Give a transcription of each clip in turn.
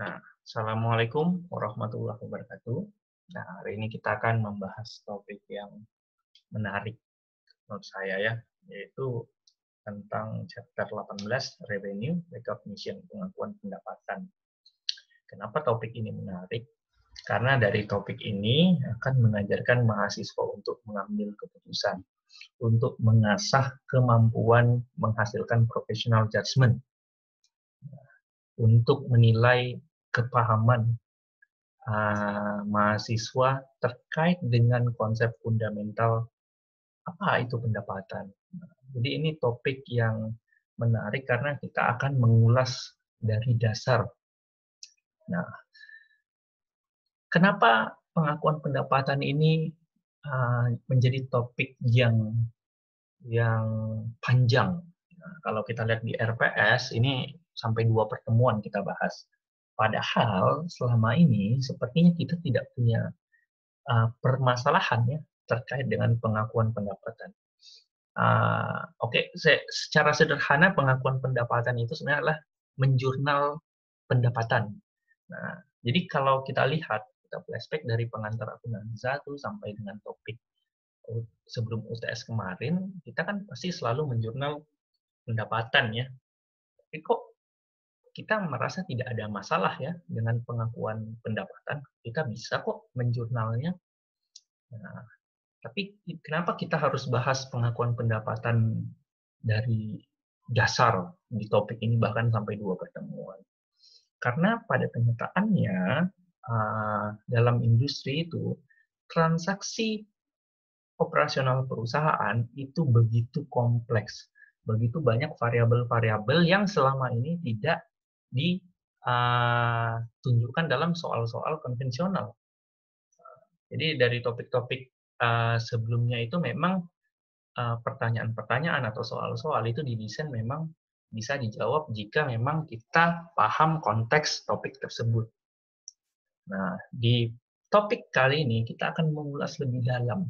Nah, Assalamualaikum warahmatullahi wabarakatuh. Nah, hari ini kita akan membahas topik yang menarik menurut saya ya, yaitu tentang chapter 18 Revenue Recognition, pengakuan pendapatan. Kenapa topik ini menarik? Karena dari topik ini akan mengajarkan mahasiswa untuk mengambil keputusan, untuk mengasah kemampuan menghasilkan professional judgment, untuk menilai kepahaman mahasiswa terkait dengan konsep fundamental apa itu pendapatan. Jadi ini topik yang menarik karena kita akan mengulas dari dasar. Nah, kenapa pengakuan pendapatan ini menjadi topik yang panjang? Nah, kalau kita lihat di RPS ini sampai 2 pertemuan kita bahas. Padahal selama ini sepertinya kita tidak punya permasalahan ya terkait dengan pengakuan pendapatan. Oke, secara sederhana pengakuan pendapatan itu sebenarnya adalah menjurnal pendapatan. Nah, jadi kalau kita lihat, kita flashback dari pengantar Akuntansa tuh sampai dengan topik sebelum UTS kemarin, kita kan pasti selalu menjurnal pendapatan ya. Tapi kok kita merasa tidak ada masalah ya dengan pengakuan pendapatan? Kita bisa kok menjurnalnya. Nah, tapi kenapa kita harus bahas pengakuan pendapatan dari dasar di topik ini bahkan sampai 2 pertemuan? Karena pada kenyataannya dalam industri itu transaksi operasional perusahaan itu begitu kompleks, begitu banyak variabel-variabel yang selama ini tidak ditunjukkan dalam soal-soal konvensional. Jadi dari topik-topik sebelumnya itu memang pertanyaan-pertanyaan atau soal-soal itu didesain memang bisa dijawab jika memang kita paham konteks topik tersebut. Nah, di topik kali ini kita akan mengulas lebih dalam,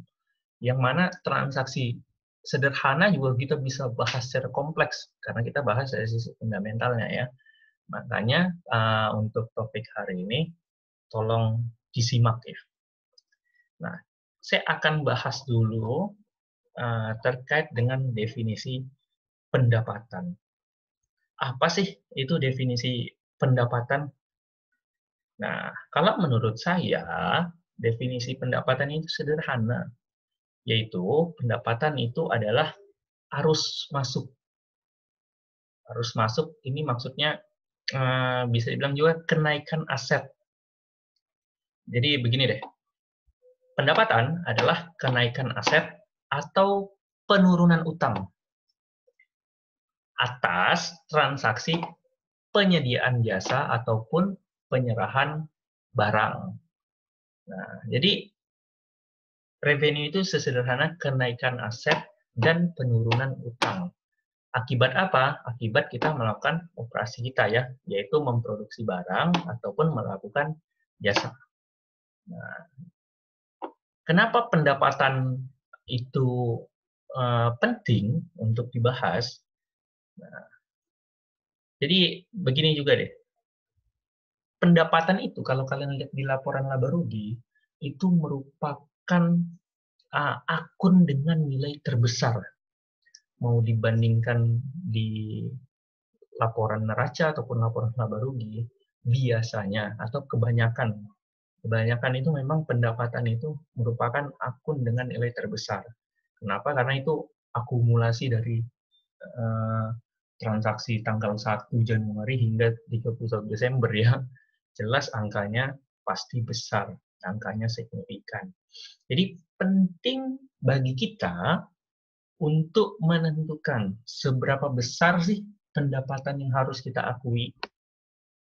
yang mana transaksi sederhana juga kita bisa bahas secara kompleks, karena kita bahas dari sisi fundamentalnya ya. Makanya untuk topik hari ini, tolong disimak ya. Nah, saya akan bahas dulu terkait dengan definisi pendapatan. Apa sih itu definisi pendapatan? Nah, kalau menurut saya, definisi pendapatan itu sederhana, yaitu pendapatan itu adalah arus masuk. Arus masuk ini maksudnya bisa dibilang juga kenaikan aset. Jadi begini deh, pendapatan adalah kenaikan aset atau penurunan utang atas transaksi penyediaan jasa ataupun penyerahan barang. Nah, jadi revenue itu sesederhana kenaikan aset dan penurunan utang. Akibat apa? Akibat kita melakukan operasi kita ya, yaitu memproduksi barang ataupun melakukan jasa. Nah, kenapa pendapatan itu penting untuk dibahas? Nah, jadi begini juga deh, pendapatan itu kalau kalian lihat di laporan laba rugi, itu merupakan akun dengan nilai terbesar. Mau dibandingkan di laporan neraca ataupun laporan laba rugi, biasanya atau kebanyakan itu memang pendapatan itu merupakan akun dengan nilai terbesar. Kenapa? Karena itu akumulasi dari transaksi tanggal 1 Januari hingga 31 Desember ya. Jelas angkanya pasti besar, angkanya signifikan. Jadi penting bagi kita untuk menentukan seberapa besar sih pendapatan yang harus kita akui.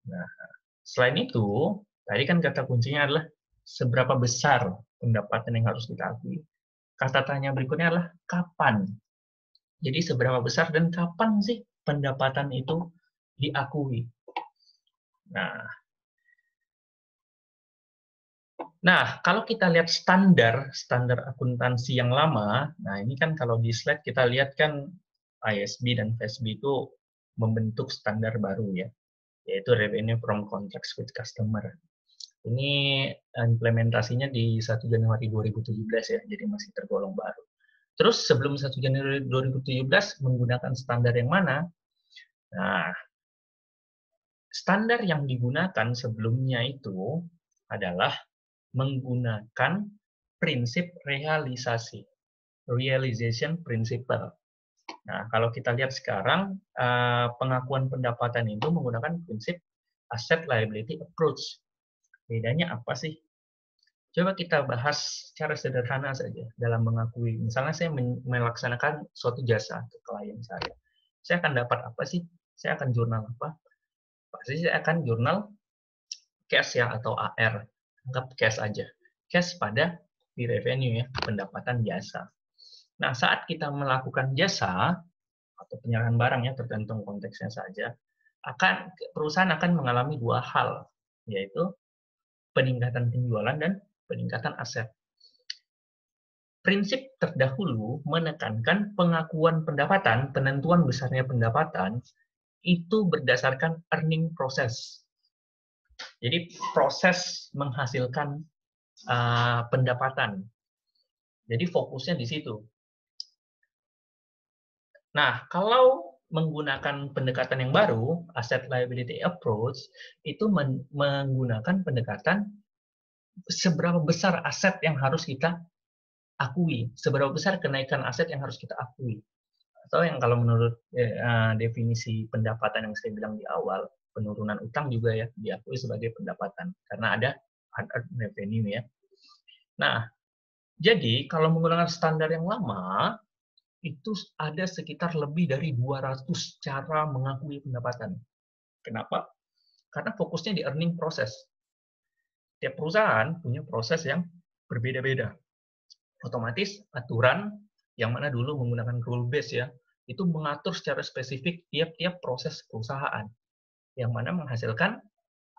Nah, selain itu, tadi kan kata kuncinya adalah seberapa besar pendapatan yang harus kita akui. Kata tanya berikutnya adalah kapan. Jadi seberapa besar dan kapan sih pendapatan itu diakui. Nah, kalau kita lihat standar akuntansi yang lama, nah ini kan kalau di slide kita lihat kan ISB dan FASB itu membentuk standar baru ya. yaitu revenue from contracts with customer. Ini implementasinya di 1 Januari 2017 ya, jadi masih tergolong baru. Terus sebelum 1 Januari 2017 menggunakan standar yang mana? Nah, standar yang digunakan sebelumnya itu adalah menggunakan prinsip realisasi, realization principle. Nah, kalau kita lihat sekarang, pengakuan pendapatan itu menggunakan prinsip asset liability approach. Bedanya apa sih? Coba kita bahas secara sederhana saja dalam mengakui. Misalnya saya melaksanakan suatu jasa ke klien saya. Saya akan dapat apa sih? Saya akan jurnal apa? Pasti saya akan jurnal cash ya, atau AR. Anggap cash aja. Cash pada di revenue ya, pendapatan jasa. Nah, saat kita melakukan jasa atau penyerahan barang ya, tergantung konteksnya saja, perusahaan akan mengalami dua hal, yaitu peningkatan penjualan dan peningkatan aset. Prinsip terdahulu menekankan pengakuan pendapatan, penentuan besarnya pendapatan, itu berdasarkan earning process. Jadi proses menghasilkan pendapatan. Jadi fokusnya di situ. Nah, kalau menggunakan pendekatan yang baru, asset liability approach, itu menggunakan pendekatan seberapa besar aset yang harus kita akui, seberapa besar kenaikan aset yang harus kita akui. Atau yang kalau menurut definisi pendapatan yang saya bilang di awal, penurunan utang juga ya diakui sebagai pendapatan, karena ada unearned revenue ya. Nah, jadi kalau menggunakan standar yang lama, itu ada sekitar lebih dari 200 cara mengakui pendapatan. Kenapa? Karena fokusnya di earning process. Tiap perusahaan punya proses yang berbeda-beda. Otomatis aturan yang mana dulu menggunakan rule base ya, itu mengatur secara spesifik tiap-tiap proses perusahaan, yang mana menghasilkan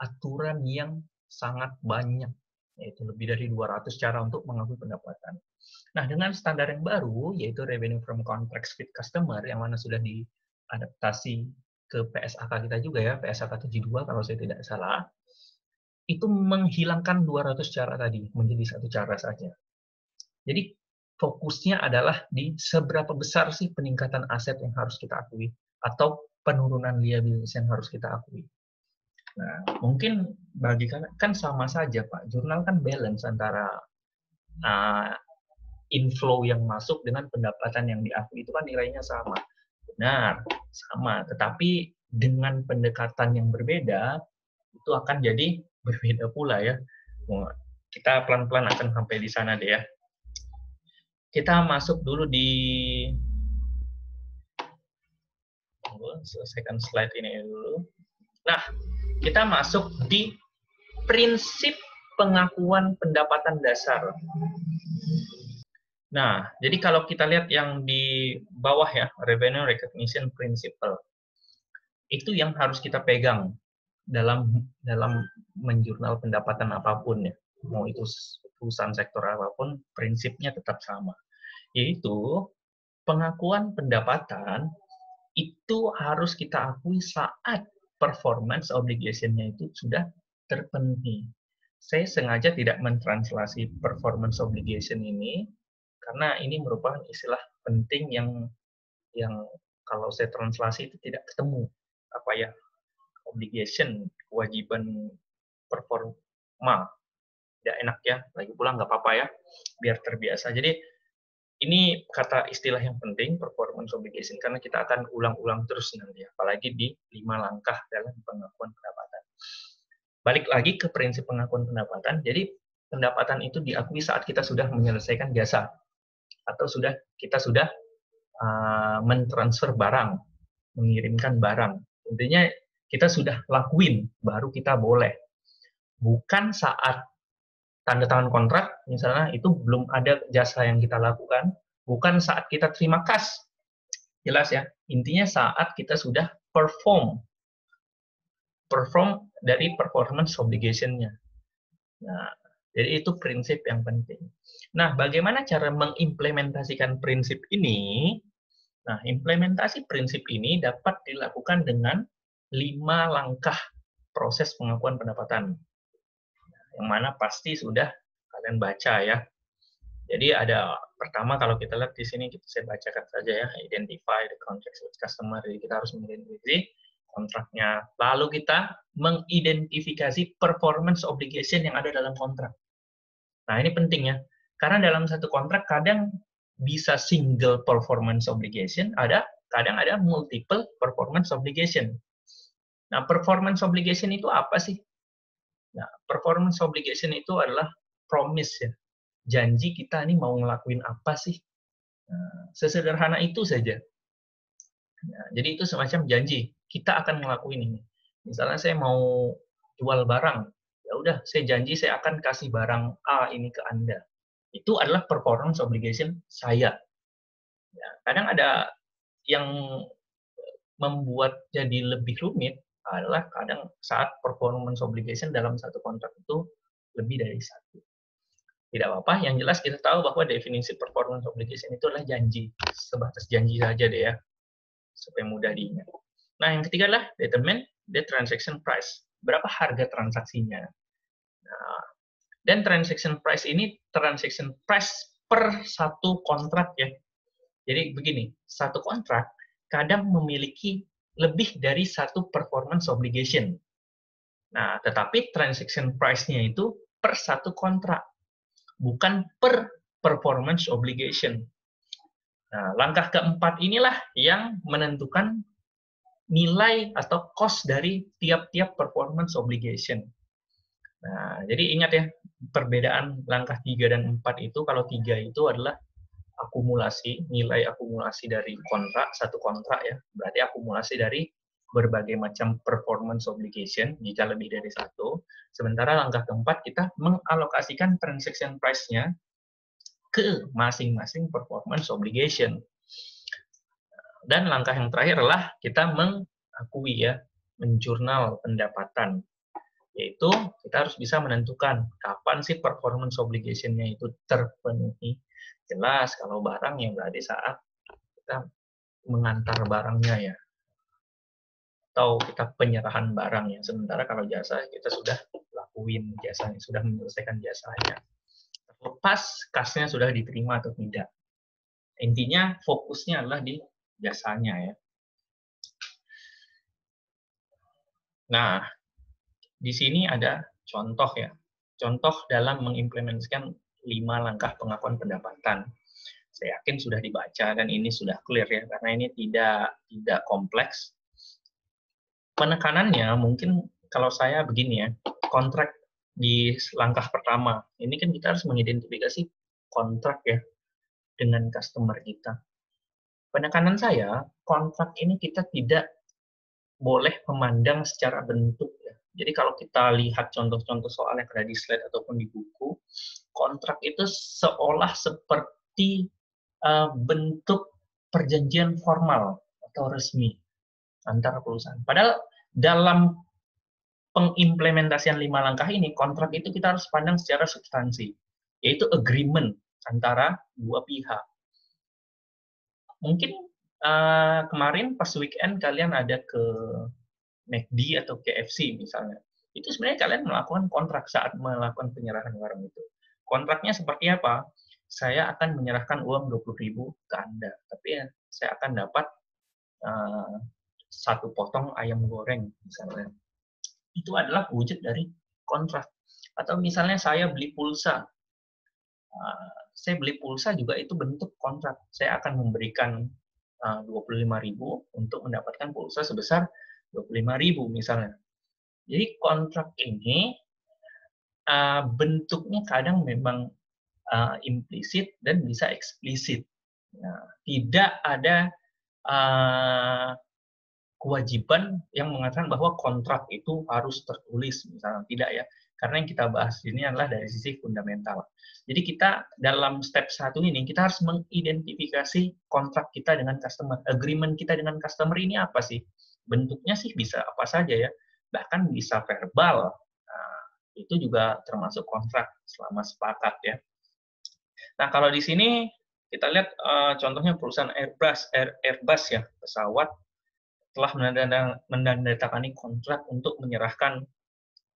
aturan yang sangat banyak, yaitu lebih dari 200 cara untuk mengakui pendapatan. Nah, dengan standar yang baru, yaitu Revenue from Contracts with Customer, yang mana sudah diadaptasi ke PSAK kita juga ya, PSAK 72 kalau saya tidak salah, itu menghilangkan 200 cara tadi, menjadi satu cara saja. Jadi, fokusnya adalah di seberapa besar sih peningkatan aset yang harus kita akui, atau penurunan liabilitas yang harus kita akui. Nah, mungkin bagi kalian kan sama saja, Pak. Jurnal kan balance antara inflow yang masuk dengan pendapatan yang diakui, itu kan nilainya sama. Benar, sama. Tetapi dengan pendekatan yang berbeda, itu akan jadi berbeda pula ya. Kita pelan-pelan akan sampai di sana deh ya. Kita masuk dulu di... selesaikan slide ini dulu. Nah, kita masuk di prinsip pengakuan pendapatan dasar. Nah, jadi kalau kita lihat yang di bawah ya, Revenue Recognition Principle, itu yang harus kita pegang dalam menjurnal pendapatan apapun ya. Mau itu perusahaan sektor apapun, prinsipnya tetap sama. Yaitu, pengakuan pendapatan itu harus kita akui saat performance obligation-nya itu sudah terpenuhi. Saya sengaja tidak mentranslasi performance obligation ini, karena ini merupakan istilah penting yang kalau saya translasi itu tidak ketemu apa ya, obligation, kewajiban performa, tidak enak ya, lagi pula nggak apa-apa ya, biar terbiasa. Jadi ini kata istilah yang penting, performance obligation, karena kita akan ulang-ulang terus nanti, apalagi di 5 langkah dalam pengakuan pendapatan. Balik lagi ke prinsip pengakuan pendapatan, jadi pendapatan itu diakui saat kita sudah menyelesaikan jasa, atau kita sudah mentransfer barang, mengirimkan barang. Intinya kita sudah lakuin, baru kita boleh. Bukan saat tanda tangan kontrak, misalnya itu belum ada jasa yang kita lakukan, bukan saat kita terima kas. Jelas ya, intinya saat kita sudah perform dari performance obligation-nya. Nah, jadi itu prinsip yang penting. Nah, bagaimana cara mengimplementasikan prinsip ini? Nah, implementasi prinsip ini dapat dilakukan dengan 5 langkah proses pengakuan pendapatan. Yang mana pasti sudah kalian baca ya. Jadi ada pertama kalau kita lihat di sini saya bacakan saja ya, identify the contract with customer. Jadi kita harus mengidentifikasi kontraknya. Lalu kita mengidentifikasi performance obligation yang ada dalam kontrak. Nah, ini penting ya. Karena dalam satu kontrak kadang bisa single performance obligation, kadang ada multiple performance obligation. Nah, performance obligation itu apa sih? Nah, performance obligation itu adalah promise ya. Janji kita ini mau ngelakuin apa sih? Nah, sesederhana itu saja. Nah, jadi itu semacam janji. Kita akan ngelakuin ini. Misalnya saya mau jual barang, ya udah saya janji saya akan kasih barang A ini ke Anda. Itu adalah performance obligation saya. Ya, kadang ada yang membuat jadi lebih rumit adalah kadang saat performance obligation dalam satu kontrak itu lebih dari satu. Tidak apa-apa, yang jelas kita tahu bahwa definisi performance obligation itu adalah janji. Sebatas janji saja deh ya, supaya mudah diingat. Nah, yang ketiga adalah determine the transaction price. Berapa harga transaksinya? Nah, dan transaction price ini transaction price per satu kontrak ya. Jadi begini, satu kontrak kadang memiliki lebih dari satu performance obligation. Nah, tetapi transaction price-nya itu per satu kontrak, bukan per performance obligation. Nah, langkah keempat inilah yang menentukan nilai atau cost dari tiap-tiap performance obligation. Nah, jadi ingat ya, perbedaan langkah 3 dan 4 itu, kalau 3 itu adalah akumulasi, nilai akumulasi dari kontrak, satu kontrak ya, berarti akumulasi dari berbagai macam performance obligation, jika lebih dari satu. Sementara langkah keempat, kita mengalokasikan transaction price-nya ke masing-masing performance obligation. Dan langkah yang terakhir adalah kita mengakui ya, menjurnal pendapatan. Yaitu kita harus bisa menentukan kapan sih performance obligation-nya itu terpenuhi. Jelas kalau barang yang berarti saat kita mengantar barangnya ya, atau kita penyerahan barang ya. Sementara kalau jasa kita sudah lakuin jasanya, sudah menyelesaikan jasanya. Terlepas kasnya sudah diterima atau tidak. Intinya fokusnya adalah di jasanya ya. Nah, di sini ada contoh ya. Contoh dalam mengimplementasikan 5 langkah pengakuan pendapatan. Saya yakin sudah dibaca dan ini sudah clear ya, karena ini tidak kompleks. Penekanannya mungkin kalau saya begini ya, kontrak di langkah pertama, ini kan kita harus mengidentifikasi kontrak ya dengan customer kita. Penekanan saya, kontrak ini kita tidak boleh memandang secara bentuk ya. Jadi kalau kita lihat contoh-contoh soal yang ada di slide ataupun di buku, kontrak itu seolah seperti bentuk perjanjian formal atau resmi antara perusahaan. Padahal dalam pengimplementasian 5 langkah ini, kontrak itu kita harus pandang secara substansi, yaitu agreement antara dua pihak. Mungkin kemarin pas weekend kalian ada ke McD atau KFC misalnya. Itu sebenarnya kalian melakukan kontrak saat melakukan penyerahan barang itu. Kontraknya seperti apa? Saya akan menyerahkan uang 20.000 ke Anda, tapi ya, saya akan dapat satu potong ayam goreng misalnya. Itu adalah wujud dari kontrak. Atau misalnya saya beli pulsa. Saya beli pulsa juga itu bentuk kontrak. Saya akan memberikan 25.000 untuk mendapatkan pulsa sebesar 25.000 misalnya. Jadi kontrak ini bentuknya kadang memang implisit dan bisa eksplisit. Nah, tidak ada kewajiban yang mengatakan bahwa kontrak itu harus tertulis, misalnya tidak ya. Karena yang kita bahas ini adalah dari sisi fundamental. Jadi kita dalam step 1 ini, kita harus mengidentifikasi kontrak kita dengan customer. Agreement kita dengan customer ini apa sih? Bentuknya sih bisa apa saja ya. Bahkan bisa verbal. Nah, itu juga termasuk kontrak selama sepakat ya. Nah, kalau di sini kita lihat contohnya perusahaan Airbus ya, pesawat telah menandatangani kontrak untuk menyerahkan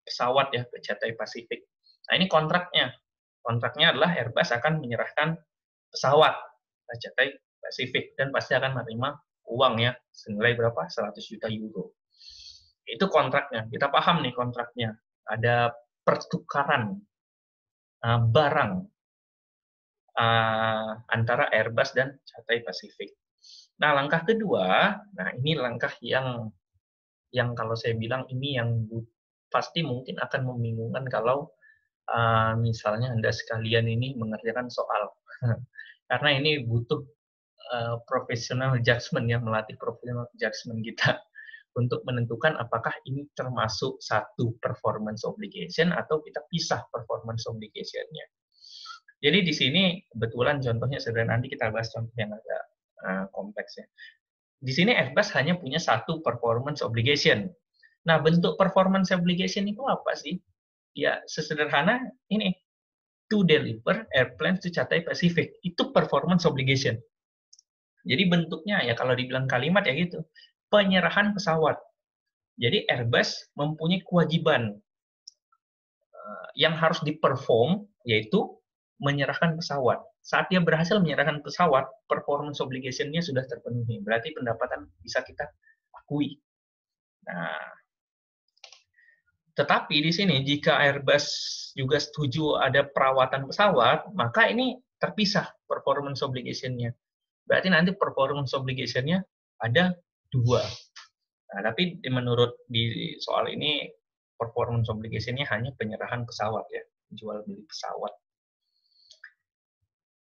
pesawat ya ke Cathay Pacific. Nah, ini kontraknya. Kontraknya adalah Airbus akan menyerahkan pesawat ke Cathay Pacific dan pasti akan menerima uang ya senilai berapa? 100 juta euro. Itu kontraknya. Kita paham nih kontraknya. Ada pertukaran barang antara Airbus dan Cathay Pacific. Nah, langkah kedua, nah ini langkah yang kalau saya bilang ini yang pasti mungkin akan membingungkan kalau misalnya Anda sekalian ini mengerjakan soal. Karena ini butuh professional judgment ya, melatih professional judgment kita untuk menentukan apakah ini termasuk satu performance obligation atau kita pisah performance obligation-nya. Jadi di sini kebetulan contohnya sederhana, nanti kita bahas contoh yang agak kompleks ya. Di sini Airbus hanya punya satu performance obligation. Nah, bentuk performance obligation itu apa sih? Ya, sesederhana ini, to deliver airplanes to Cathay Pacific. Itu performance obligation. Jadi bentuknya ya kalau dibilang kalimat ya gitu, penyerahan pesawat. Jadi Airbus mempunyai kewajiban yang harus diperform, yaitu menyerahkan pesawat. Saat dia berhasil menyerahkan pesawat, performance obligation-nya sudah terpenuhi. Berarti pendapatan bisa kita akui. Nah, tetapi di sini jika Airbus juga setuju ada perawatan pesawat, maka ini terpisah performance obligation-nya. Berarti nanti performance obligation-nya ada dua. Nah, tapi menurut di soal ini performance obligation-nya hanya penyerahan pesawat ya, jual beli pesawat.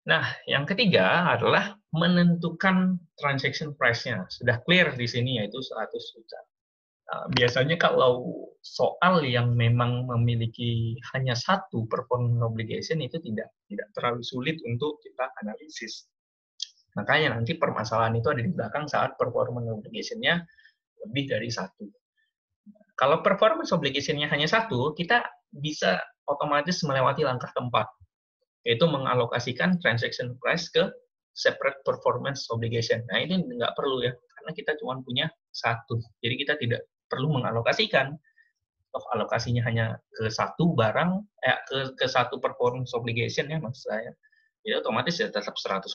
Nah, yang ketiga adalah menentukan transaction price-nya. Sudah clear di sini yaitu 100 juta. Biasanya kalau soal yang memang memiliki hanya satu performance obligation itu tidak terlalu sulit untuk kita analisis. Makanya nanti permasalahan itu ada di belakang saat performance obligation-nya lebih dari satu. Kalau performance obligation-nya hanya satu, kita bisa otomatis melewati langkah keempat, yaitu mengalokasikan transaction price ke separate performance obligation. Nah, ini nggak perlu ya, karena kita cuma punya satu. Jadi kita tidak perlu mengalokasikan. Alokasinya hanya ke satu barang, ke satu performance obligation ya maksud saya. Jadi otomatis ya tetap 100%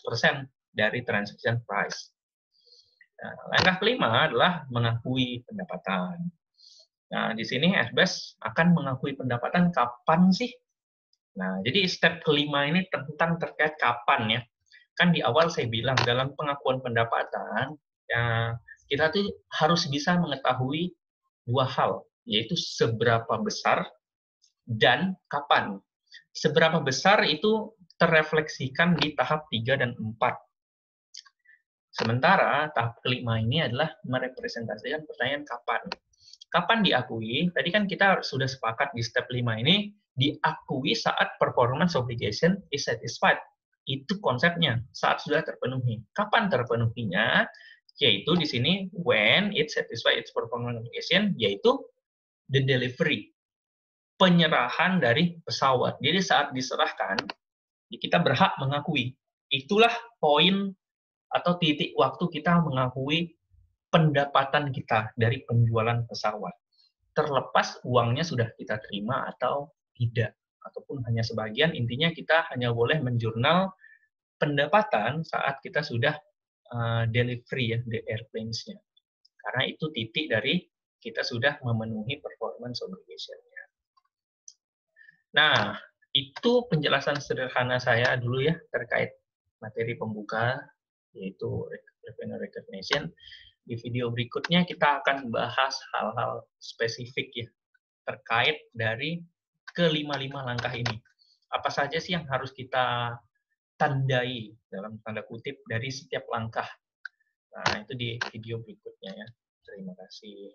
dari transaction price. Nah, langkah kelima adalah mengakui pendapatan. Nah, di sini Airbus akan mengakui pendapatan kapan sih? Nah, jadi step kelima ini tentang terkait kapan ya. Kan di awal saya bilang dalam pengakuan pendapatan, ya, kita tuh harus bisa mengetahui dua hal, yaitu seberapa besar dan kapan. Seberapa besar itu terrefleksikan di tahap 3 dan 4. Sementara tahap kelima ini adalah merepresentasikan pertanyaan kapan. Kapan diakui? Tadi kan kita sudah sepakat di step 5 ini, diakui saat performance obligation is satisfied. Itu konsepnya, saat sudah terpenuhi. Kapan terpenuhinya? Yaitu di sini, when it satisfies its performance obligation, yaitu the delivery. Penyerahan dari pesawat. Jadi saat diserahkan, kita berhak mengakui. Itulah poin atau titik waktu kita mengakui pendapatan kita dari penjualan pesawat. Terlepas uangnya sudah kita terima atau tidak, ataupun hanya sebagian, intinya kita hanya boleh menjurnal pendapatan saat kita sudah delivery ya, the airplanes-nya. Karena itu titik dari kita sudah memenuhi performance obligation-nya. Nah, itu penjelasan sederhana saya dulu ya terkait materi pembuka, yaitu revenue recognition. Di video berikutnya kita akan bahas hal-hal spesifik ya terkait dari kelima-lima langkah ini. Apa saja sih yang harus kita tandai dalam tanda kutip dari setiap langkah. Nah, itu di video berikutnya ya. Terima kasih.